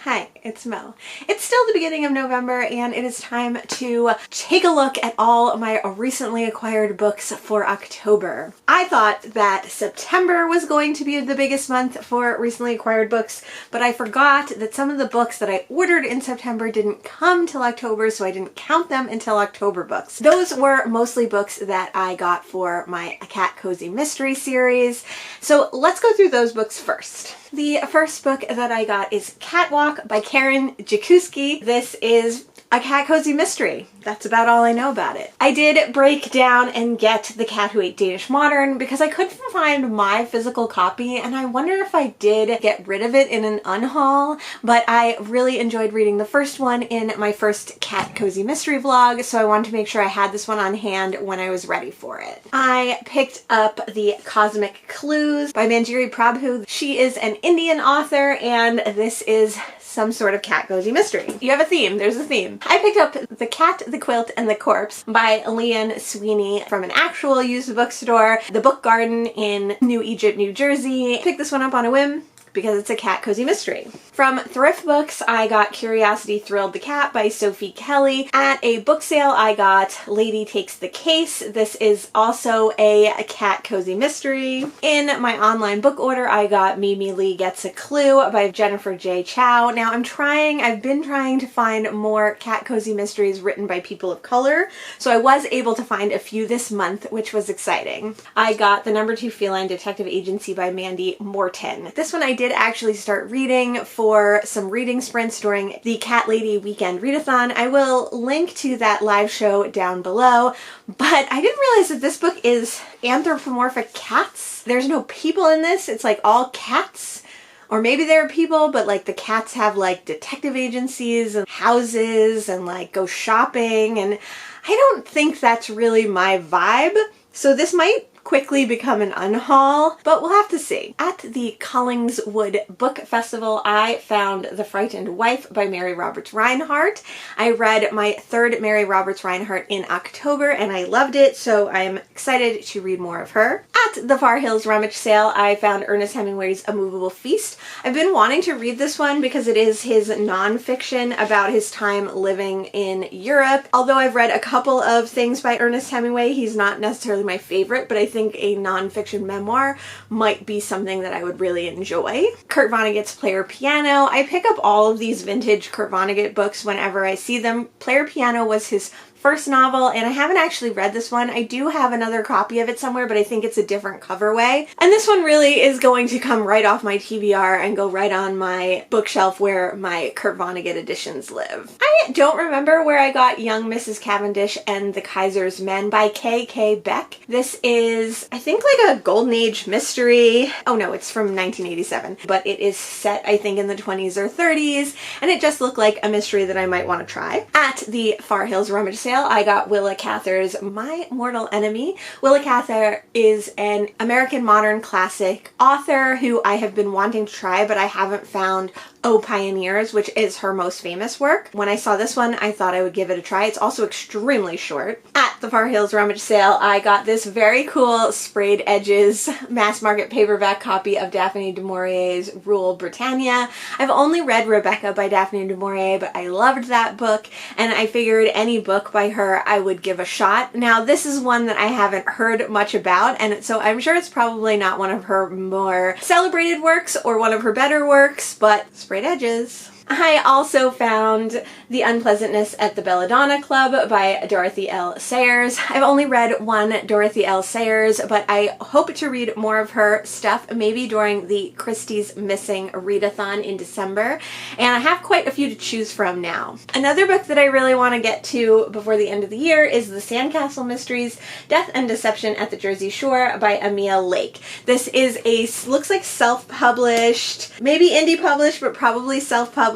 Hi, it's Mel. It's still the beginning of November and it is time to take a look at all my recently acquired books for October. I thought that September was going to be the biggest month for recently acquired books, but I forgot that some of the books that I ordered in September didn't come till October, so I didn't count them until October books. Those were mostly books that I got for my Cat Cozy Mystery series. So let's go through those books first. The first book that I got is Catwalk by Karen Jakuski. This is a cat cozy mystery. That's about all I know about it. I did break down and get The Cat Who Ate Danish Modern because I couldn't find my physical copy, and I wonder if I did get rid of it in an unhaul, but I really enjoyed reading the first one in my first cat cozy mystery vlog, so I wanted to make sure I had this one on hand when I was ready for it. I picked up The Cosmic Clues by Manjari Prabhu. She is an Indian author, and this is some sort of cat cozy mystery. You have a theme, there's a theme. I picked up The Cat, the Quilt, and the Corpse by Leanne Sweeney from an actual used bookstore, The Book Garden in New Egypt, New Jersey. Picked this one up on a whim because it's a cat cozy mystery. From Thrift Books, I got Curiosity Thrilled the Cat by Sophie Kelly. At a book sale, I got Lady Takes the Case. This is also a cat cozy mystery. In my online book order, I got Mimi Lee Gets a Clue by Jennifer J. Chow. Now I've been trying to find more cat cozy mysteries written by people of color, so I was able to find a few this month, which was exciting. I got The Number 2 Feline Detective Agency by Mandy Morton. This one I did actually start reading for some reading sprints during the Cat Lady Weekend Readathon. I will link to that live show down below, but I didn't realize that this book is anthropomorphic cats. There's no people in this, it's like all cats. Or maybe there are people, but like the cats have like detective agencies and houses and like go shopping, and I don't think that's really my vibe. So this might quickly become an unhaul, but we'll have to see. At the Collingswood Book Festival, I found The Frightened Wife by Mary Roberts Rinehart. I read my third Mary Roberts Rinehart in October and I loved it, so I'm excited to read more of her. At the Far Hills Rummage sale, I found Ernest Hemingway's A Movable Feast. I've been wanting to read this one because it is his nonfiction about his time living in Europe. Although I've read a couple of things by Ernest Hemingway, he's not necessarily my favorite, but I think a nonfiction memoir might be something that I would really enjoy. Kurt Vonnegut's Player Piano. I pick up all of these vintage Kurt Vonnegut books whenever I see them. Player Piano was his first novel, and I haven't actually read this one. I do have another copy of it somewhere, but I think it's a different coverway. And this one really is going to come right off my TBR and go right on my bookshelf where my Kurt Vonnegut editions live. I don't remember where I got Young Mrs. Cavendish and the Kaiser's Men by K.K. Beck. This is, I think, like a Golden Age mystery. Oh no, it's from 1987, but it is set, I think, in the 20s or 30s, and it just looked like a mystery that I might want to try. At the Far Hills Rummage sale, I got Willa Cather's My Mortal Enemy. Willa Cather is an American modern classic author who I have been wanting to try, but I haven't found Oh Pioneers, which is her most famous work. When I saw this one, I thought I would give it a try. It's also extremely short. At the Far Hills Rummage sale, I got this very cool sprayed edges mass market paperback copy of Daphne du Maurier's Rule Britannia. I've only read Rebecca by Daphne du Maurier, but I loved that book, and I figured any book by her I would give a shot. Now, this is one that I haven't heard much about, and so I'm sure it's probably not one of her more celebrated works or one of her better works, but sprayed edges. I also found The Unpleasantness at the Belladonna Club by Dorothy L. Sayers. I've only read one Dorothy L. Sayers, but I hope to read more of her stuff, maybe during the Christie's Missing Readathon in December, and I have quite a few to choose from now. Another book that I really want to get to before the end of the year is The Sandcastle Mysteries, Death and Deception at the Jersey Shore by Emile Lake. This is looks like self-published, maybe indie published, but probably self-published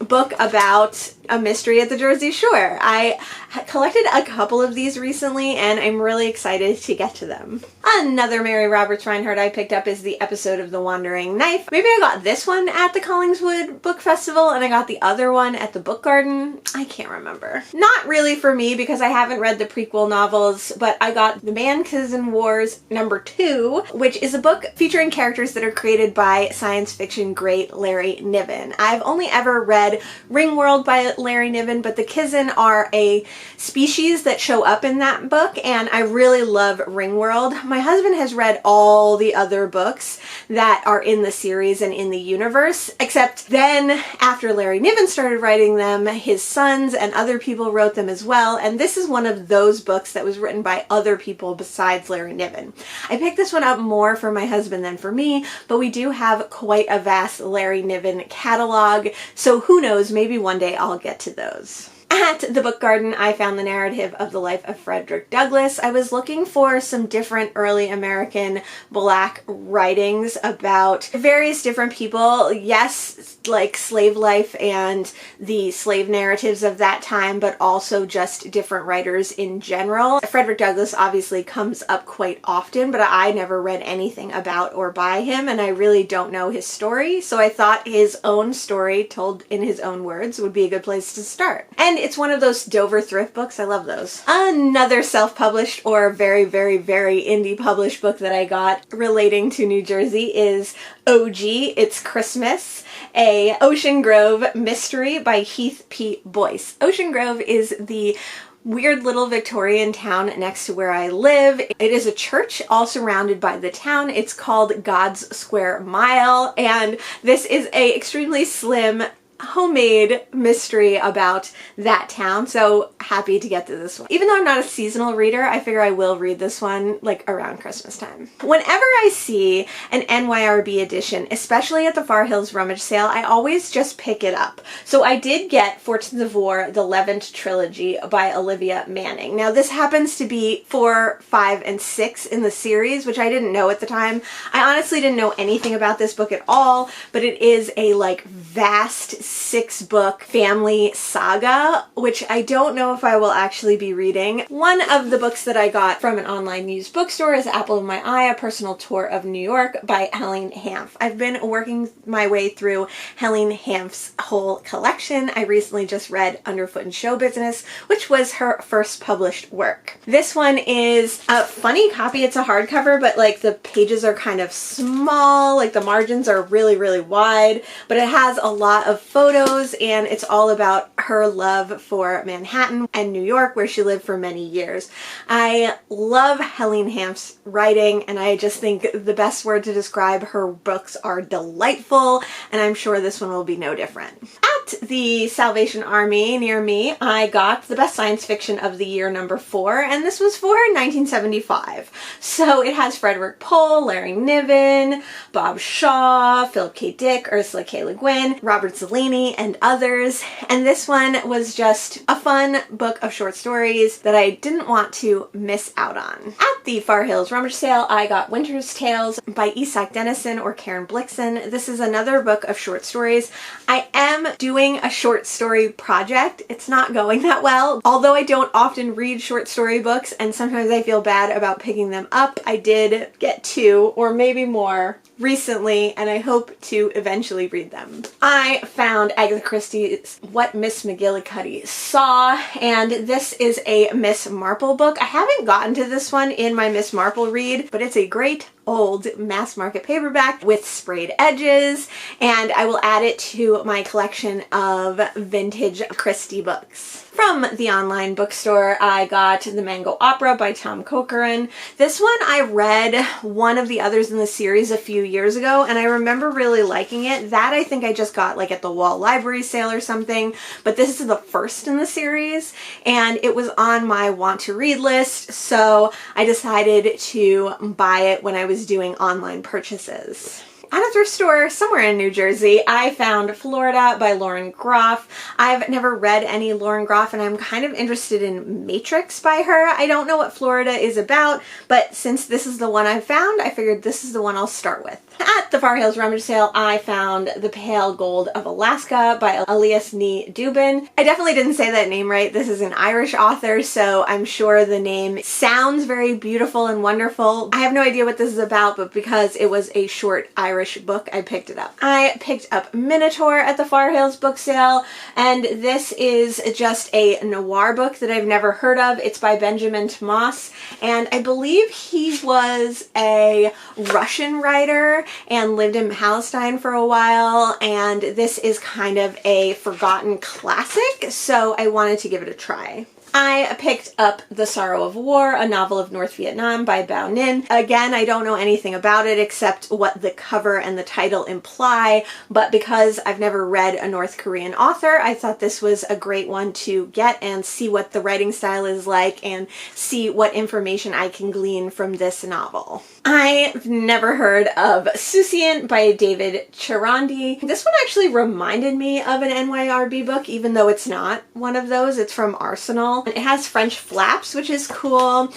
book about a mystery at the Jersey Shore. I collected a couple of these recently and I'm really excited to get to them. Another Mary Roberts Reinhardt I picked up is The Episode of the Wandering Knife. Maybe I got this one at the Collingswood Book Festival and I got the other one at the Book Garden. I can't remember. Not really for me because I haven't read the prequel novels, but I got The Man-Cousin Wars #2, which is a book featuring characters that are created by science fiction great Larry Niven. I've only ever read Ringworld by Larry Niven, but the Kizzen are a species that show up in that book, and I really love Ringworld. My husband has read all the other books that are in the series and in the universe, except then after Larry Niven started writing them, his sons and other people wrote them as well, and this is one of those books that was written by other people besides Larry Niven. I picked this one up more for my husband than for me, but we do have quite a vast Larry Niven catalog, so who knows, maybe one day I'll get to those. At the Book Garden, I found the narrative of the life of Frederick Douglass. I was looking for some different early American Black writings about various different people. Yes, like slave life and the slave narratives of that time, but also just different writers in general. Frederick Douglass obviously comes up quite often, but I never read anything about or by him, and I really don't know his story, so I thought his own story told in his own words would be a good place to start. And it's one of those Dover thrift books. I love those. Another self-published or very, very, very indie published book that I got relating to New Jersey is OG, It's Christmas, a Ocean Grove mystery by Heath P. Boyce. Ocean Grove is the weird little Victorian town next to where I live. It is a church all surrounded by the town. It's called God's Square Mile, and this is a extremely slim homemade mystery about that town, so happy to get to this one. Even though I'm not a seasonal reader, I figure I will read this one like around Christmas time. Whenever I see an NYRB edition, especially at the Far Hills Rummage sale, I always just pick it up. So I did get Fortunes of War, the Levant Trilogy by Olivia Manning. Now this happens to be 4, 5, and 6 in the series, which I didn't know at the time. I honestly didn't know anything about this book at all, but it is a like vast 6-book family saga, which I don't know if I will actually be reading. One of the books that I got from an online used bookstore is Apple of My Eye, A Personal Tour of New York by Helene Hanff. I've been working my way through Helene Hanff's whole collection. I recently just read Underfoot in Show Business, which was her first published work. This one is a funny copy. It's a hardcover, but like the pages are kind of small, like the margins are really, really wide, but it has a lot of photos, and it's all about her love for Manhattan and New York, where she lived for many years. I love Helene Hanff's writing, and I just think the best word to describe her books are delightful, and I'm sure this one will be no different. At the Salvation Army near me, I got the best science fiction of the year #4, and this was for 1975. So it has Frederick Pohl, Larry Niven, Bob Shaw, Philip K. Dick, Ursula K. Le Guin, Robert Zeleny, and others, and this one was just a fun book of short stories that I didn't want to miss out on. At the Far Hills Rummage sale, I got Winter's Tales by Isak Dinesen or Karen Blixen. This is another book of short stories. I am doing a short story project. It's not going that well. Although I don't often read short story books, and sometimes I feel bad about picking them up, I did get 2 or maybe more recently, and I hope to eventually read them. I found Agatha Christie's What Miss McGillicuddy Saw, and this is a Miss Marple book. I haven't gotten to this one in my Miss Marple read, but it's a great old mass market paperback with sprayed edges, and I will add it to my collection of vintage Christie books. From the online bookstore, I got The Mango Opera by Tom Corcoran. This one I read one of the others in the series a few years ago, and I remember really liking it. That I think I just got like at the Wall Library sale or something, but this is the first in the series, and it was on my want to read list, so I decided to buy it when I was doing online purchases. At a thrift store somewhere in New Jersey, I found Florida by Lauren Groff. I've never read any Lauren Groff, and I'm kind of interested in Matrix by her. I don't know what Florida is about, but since this is the one I found, I figured this is the one I'll start with. At the Far Hills Rummage Sale, I found The Pale Gold of Alaska by Elias Ní Dubin. I definitely didn't say that name right. This is an Irish author, so I'm sure the name sounds very beautiful and wonderful. I have no idea what this is about, but because it was a short Irish book, I picked it up. I picked up Minotaur at the Far Hills book sale, and this is just a noir book that I've never heard of. It's by Benjamin Tomas, and I believe he was a Russian writer and lived in Palestine for a while, and this is kind of a forgotten classic, so I wanted to give it a try. I picked up The Sorrow of War, a novel of North Vietnam by Bao Ninh. Again, I don't know anything about it except what the cover and the title imply, but because I've never read a North Korean author, I thought this was a great one to get and see what the writing style is like and see what information I can glean from this novel. I've never heard of Soussian by David Charandi. This one actually reminded me of an NYRB book, even though it's not one of those. It's from Arsenal. It has French flaps, which is cool.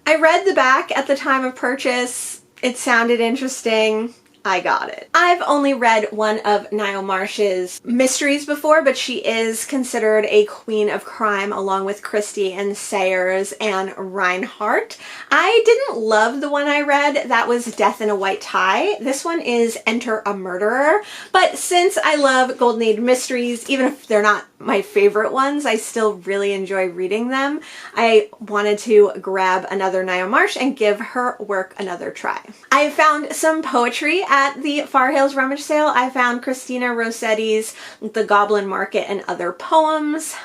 I read the back at the time of purchase. It sounded interesting. I got it. I've only read one of Niall Marsh's mysteries before, but she is considered a queen of crime along with Christie and Sayers and Reinhardt. I didn't love the one I read. That was Death in a White Tie. This one is Enter a Murderer, but since I love Golden Age mysteries, even if they're not my favorite ones, I still really enjoy reading them. I wanted to grab another Niall Marsh and give her work another try. I found some poetry at the Far Hills Rummage Sale. I found Christina Rossetti's The Goblin Market and Other Poems.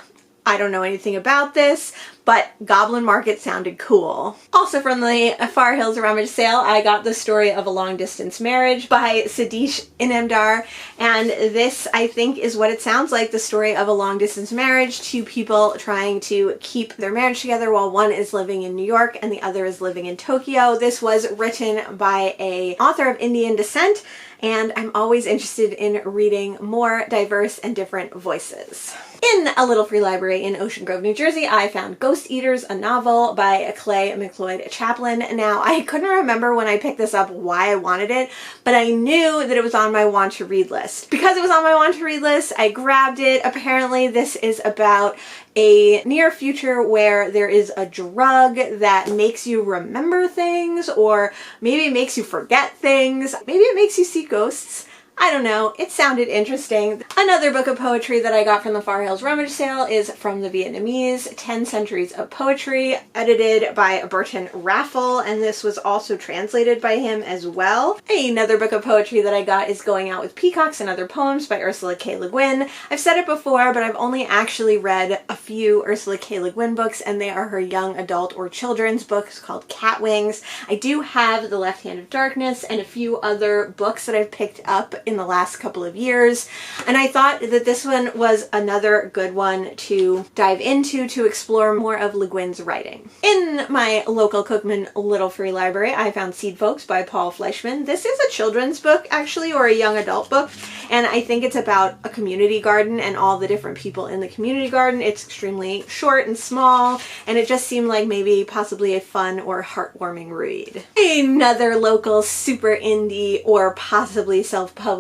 I don't know anything about this, but Goblin Market sounded cool. Also from the Far Hills Rummage Sale, I got The Story of a Long Distance Marriage by Sadish Inamdar, and this, I think, is what it sounds like, the story of a long distance marriage, two people trying to keep their marriage together while one is living in New York and the other is living in Tokyo. This was written by an author of Indian descent, and I'm always interested in reading more diverse and different voices. In a little free library in Ocean Grove, New Jersey, I found Ghost Eaters, a novel by Clay McLeod Chaplin. Now, I couldn't remember when I picked this up why I wanted it, but I knew that it was on my want to read list. Because it was on my want to read list, I grabbed it. Apparently, this is about a near future where there is a drug that makes you remember things, or maybe it makes you forget things. Maybe it makes you see ghosts. I don't know. It sounded interesting. Another book of poetry that I got from the Far Hills Rummage Sale is from the Vietnamese, 10 Centuries of Poetry, edited by Burton Raffle, and this was also translated by him as well. Another book of poetry that I got is Going Out with Peacocks and Other Poems by Ursula K. Le Guin. I've said it before, but I've only actually read a few Ursula K. Le Guin books, and they are her young adult or children's books called Cat Wings. I do have The Left Hand of Darkness and a few other books that I've picked up in the last couple of years, and I thought that this one was another good one to dive into to explore more of Le Guin's writing. In my local Cookman Little Free Library, I found Seed Folks by Paul Fleischman. This is a children's book, actually, or a young adult book, and I think it's about a community garden and all the different people in the community garden. It's extremely short and small, and it just seemed like maybe possibly a fun or heartwarming read. Another local super indie or possibly self-published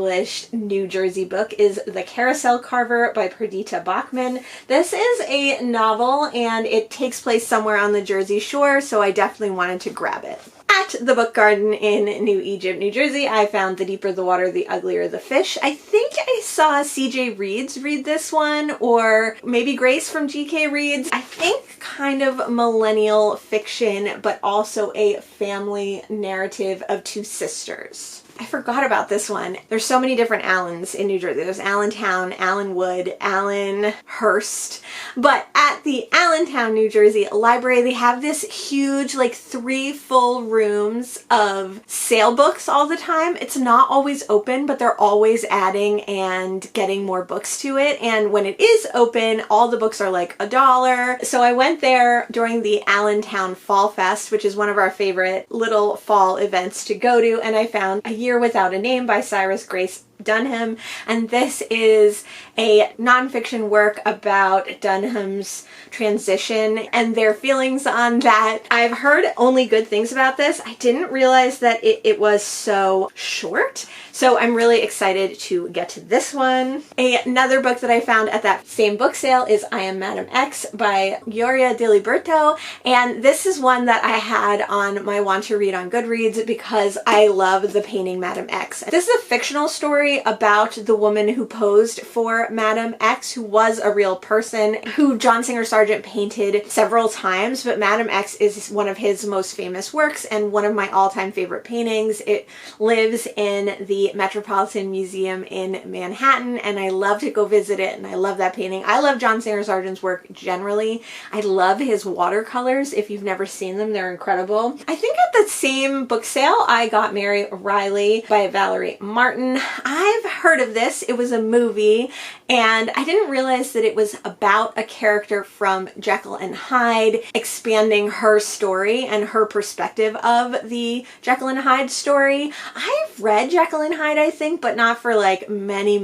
New Jersey book is The Carousel Carver by Perdita Bachman. This is a novel and it takes place somewhere on the Jersey Shore, so I definitely wanted to grab it. At the Book Garden in New Egypt, New Jersey, I found The Deeper the Water, the Uglier the Fish. I think I saw CJ Reads read this one, or maybe Grace from GK Reads. I think kind of millennial fiction, but also a family narrative of two sisters. I forgot about this one. There's so many different Allens in New Jersey. There's Allentown, Allenwood, Allenhurst. But at the Allentown, New Jersey library, they have this huge, like 3 full rooms of sale books all the time. It's not always open, but they're always adding and getting more books to it. And when it is open, all the books are like $1. So I went there during the Allentown Fall Fest, which is one of our favorite little fall events to go to, and I found a Year Without a Name by Cyrus Grace Dunham, and this is a nonfiction work about Dunham's transition and their feelings on that. I've heard only good things about this. I didn't realize that it was so short, so I'm really excited to get to this one. Another book that I found at that same book sale is I Am Madam X by Gloria Di Liberto, and this is one that I had on my want to read on Goodreads because I love the painting Madam X. This is a fictional story about the woman who posed for Madam X, who was a real person, who John Singer Sargent painted several times, but Madam X is one of his most famous works and one of my all-time favorite paintings. It lives in the Metropolitan Museum in Manhattan, and I love to go visit it, and I love that painting. I love John Singer Sargent's work generally. I love his watercolors. If you've never seen them, they're incredible. I think at the same book sale, I got Mary Riley by Valerie Martin. I've heard of this. It was a movie, and I didn't realize that it was about a character from Jekyll and Hyde, expanding her story and her perspective of the Jekyll and Hyde story. I've read Jekyll and Hyde, I think, but not for like many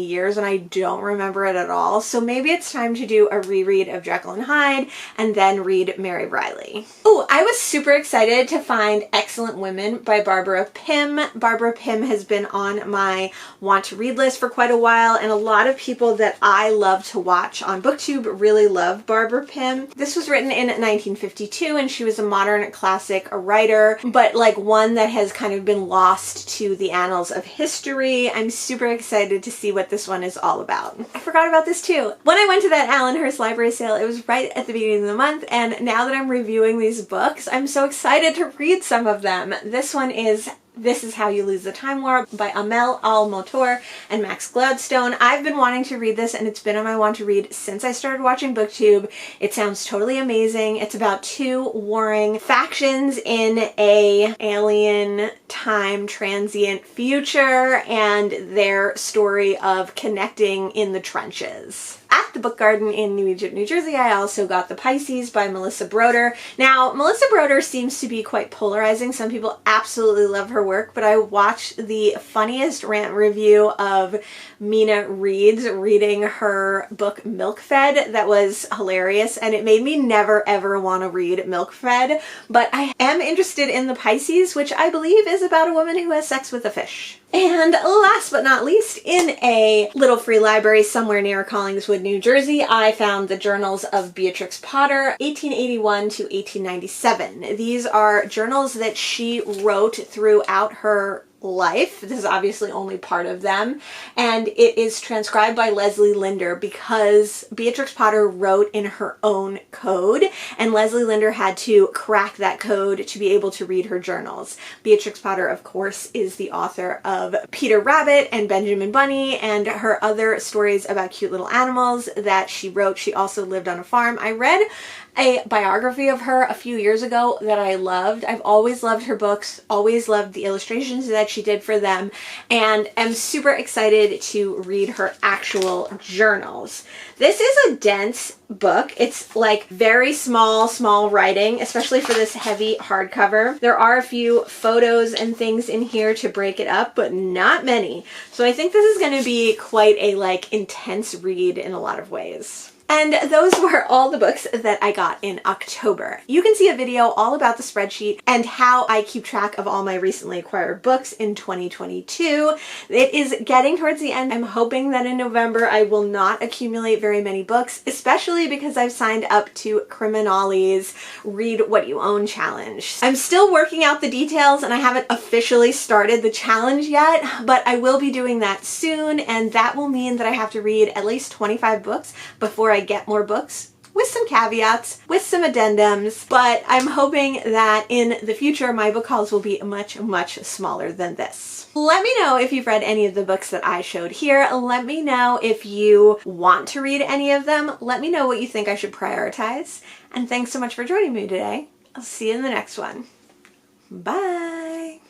years, and I don't remember it at all. So maybe it's time to do a reread of Jekyll and Hyde and then read Mary Riley. Oh, I was super excited to find Excellent Women by Barbara Pym. Barbara Pym has been on my want to read list for quite a while, and a lot of people that I love to watch on BookTube really love Barbara Pym. This was written in 1952, and she was a modern classic writer, but like one that has kind of been lost to the annals of history. I'm super excited to see what this one is all about. I forgot about this too. When I went to that Allenhurst library sale, it was right at the beginning of the month, and now that I'm reviewing these books, I'm so excited to read some of them. This one is This Is How You Lose the Time War by Amel Al-Motor and Max Gladstone. I've been wanting to read this, and it's been on my want to read since I started watching BookTube. It sounds totally amazing. It's about two warring factions in a alien time transient future and their story of connecting in the trenches. At the Book Garden in New Egypt, New Jersey, I also got The Pisces by Melissa Broder. Now, Melissa Broder seems to be quite polarizing. Some people absolutely love her work, but I watched the funniest rant review of Mina Reed's reading her book Milk-Fed that was hilarious, and it made me never ever want to read Milk-Fed, but I am interested in The Pisces, which I believe is about a woman who has sex with a fish. And last but not least, in a little free library somewhere near Collingswood, New Jersey, I found the journals of Beatrix Potter, 1881 to 1897. These are journals that she wrote throughout her life. This is obviously only part of them, and it is transcribed by Leslie Linder because Beatrix Potter wrote in her own code, and Leslie Linder had to crack that code to be able to read her journals. Beatrix Potter, of course, is the author of Peter Rabbit and Benjamin Bunny and her other stories about cute little animals that she wrote. She also lived on a farm. I read a biography of her a few years ago that I loved. I've always loved her books, always loved the illustrations that she did for them, and I'm super excited to read her actual journals. This is a dense book. It's like very small writing, especially for this heavy hardcover. There are a few photos and things in here to break it up, but not many. So I think this is going to be quite a intense read in a lot of ways. And those were all the books that I got in October. You can see a video all about the spreadsheet and how I keep track of all my recently acquired books in 2022. It is getting towards the end. I'm hoping that in November I will not accumulate very many books, especially because I've signed up to Criminali's Read What You Own challenge. I'm still working out the details and I haven't officially started the challenge yet, but I will be doing that soon, and that will mean that I have to read at least 25 books before I get more books, with some caveats, with some addendums, but I'm hoping that in the future my book hauls will be much smaller than this. Let me know if you've read any of the books that I showed here. Let me know if you want to read any of them. Let me know what you think I should prioritize. And thanks so much for joining me today. I'll see you in the next one. Bye!